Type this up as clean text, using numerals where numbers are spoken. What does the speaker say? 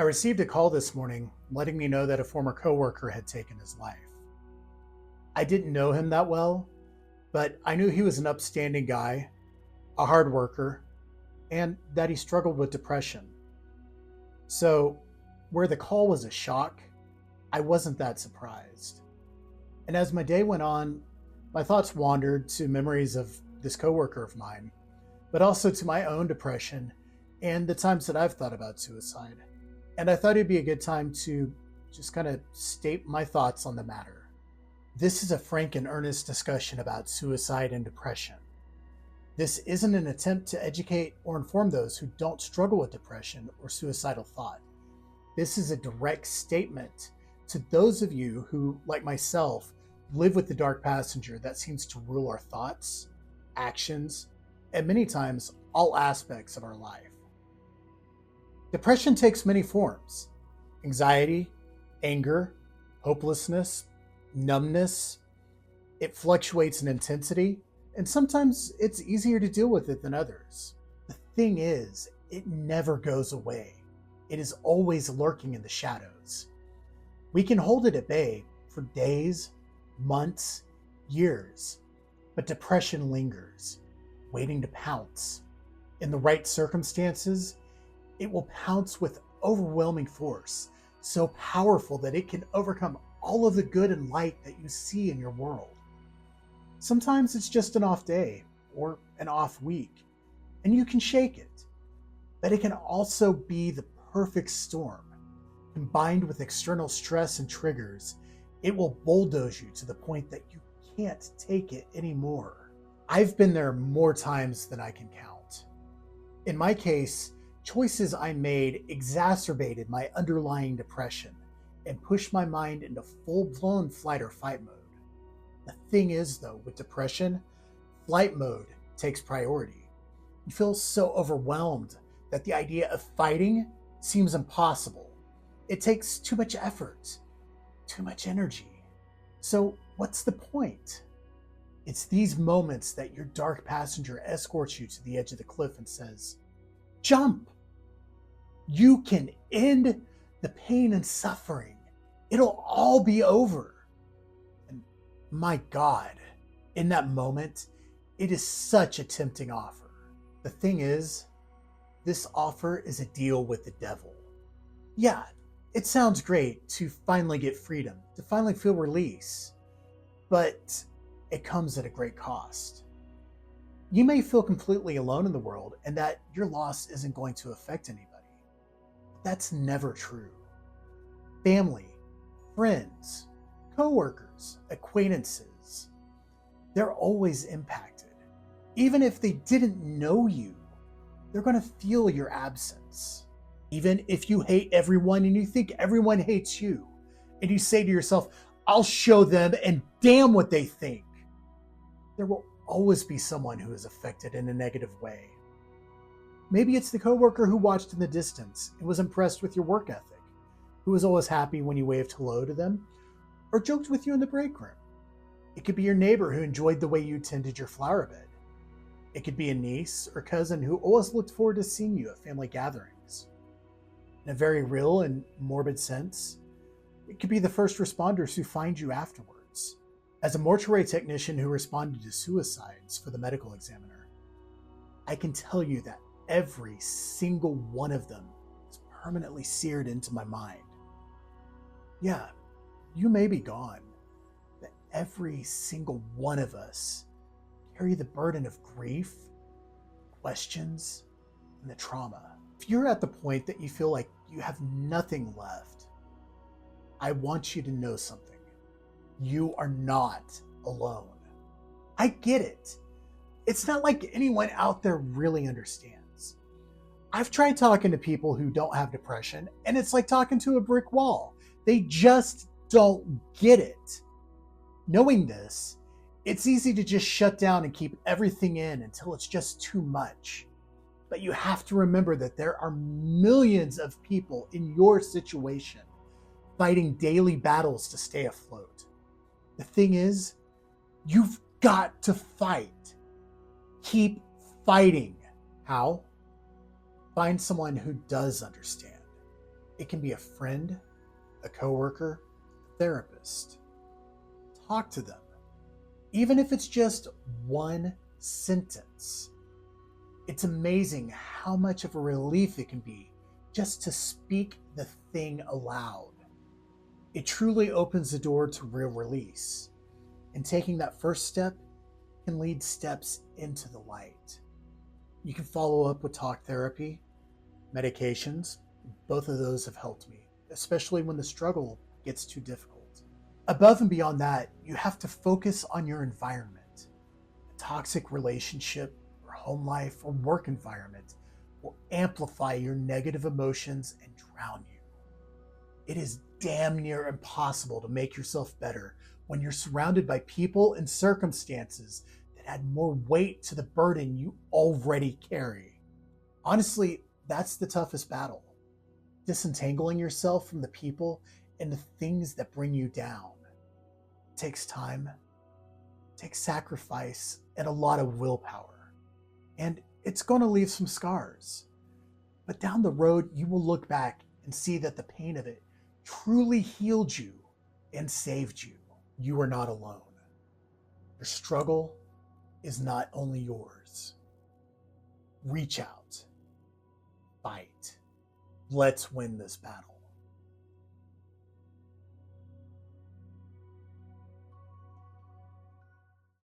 I received a call this morning letting me know that a former coworker had taken his life. I didn't know him that well, but I knew he was an upstanding guy, a hard worker, and that he struggled with depression. So, where the call was a shock, I wasn't that surprised. And as my day went on, my thoughts wandered to memories of this coworker of mine, but also to my own depression and the times that I've thought about suicide. And I thought it'd be a good time to just kind of state my thoughts on the matter. This is a frank and earnest discussion about suicide and depression. This isn't an attempt to educate or inform those who don't struggle with depression or suicidal thought. This is a direct statement to those of you who, like myself, live with the dark passenger that seems to rule our thoughts, actions, and many times all aspects of our life. Depression takes many forms: anxiety, anger, hopelessness, numbness. It fluctuates in intensity, and sometimes it's easier to deal with it than others. The thing is, it never goes away. It is always lurking in the shadows. We can hold it at bay for days, months, years, but depression lingers, waiting to pounce. In the right circumstances, it will pounce with overwhelming force, so powerful that it can overcome all of the good and light that you see in your world. Sometimes it's just an off day or an off week, and you can shake it. But it can also be the perfect storm. Combined with external stress and triggers, it will bulldoze you to the point that you can't take it anymore. I've been there more times than I can count. In my case, choices I made exacerbated my underlying depression and pushed my mind into full-blown flight or fight mode. The thing is, though, with depression, flight mode takes priority. You feel so overwhelmed that the idea of fighting seems impossible. It takes too much effort, too much energy. So what's the point? It's these moments that your dark passenger escorts you to the edge of the cliff and says, "Jump! You can end the pain and suffering. It'll all be over." And my God, in that moment, it is such a tempting offer. The thing is, this offer is a deal with the devil. Yeah, it sounds great to finally get freedom, to finally feel release, but it comes at a great cost. You may feel completely alone in the world and that your loss isn't going to affect anybody. That's never true. Family, friends, coworkers, acquaintances, they're always impacted. Even if they didn't know you, they're going to feel your absence. Even if you hate everyone and you think everyone hates you, and you say to yourself, "I'll show them," and damn what they think, there will always be someone who is affected in a negative way. Maybe it's the coworker who watched in the distance and was impressed with your work ethic, who was always happy when you waved hello to them, or joked with you in the break room. It could be your neighbor who enjoyed the way you tended your flower bed. It could be a niece or cousin who always looked forward to seeing you at family gatherings. In a very real and morbid sense, it could be the first responders who find you afterwards. As a mortuary technician who responded to suicides for the medical examiner, I can tell you that every single one of them is permanently seared into my mind. Yeah, you may be gone, but every single one of us carry the burden of grief, questions, and the trauma. If you're at the point that you feel like you have nothing left, I want you to know something. You are not alone. I get it. It's not like anyone out there really understands. I've tried talking to people who don't have depression, and it's like talking to a brick wall. They just don't get it. Knowing this, it's easy to just shut down and keep everything in until it's just too much. But you have to remember that there are millions of people in your situation fighting daily battles to stay afloat. The thing is, you've got to fight. Keep fighting. How? Find someone who does understand. It can be a friend, a coworker, a therapist. Talk to them. Even if it's just one sentence. It's amazing how much of a relief it can be just to speak the thing aloud. It truly opens the door to real release. And taking that first step can lead steps into the light. You can follow up with talk therapy, medications. Both of those have helped me, especially when the struggle gets too difficult. Above and beyond that, you have to focus on your environment. A toxic relationship or home life or work environment will amplify your negative emotions and drown you. It is damn near impossible to make yourself better when you're surrounded by people and circumstances that add more weight to the burden you already carry. Honestly, that's the toughest battle. Disentangling yourself from the people and the things that bring you down. It takes time, it takes sacrifice, and a lot of willpower. And it's going to leave some scars. But down the road, you will look back and see that the pain of it truly healed you and saved you. You are not alone. Your struggle is not only yours. Reach out. Fight. Let's win this battle.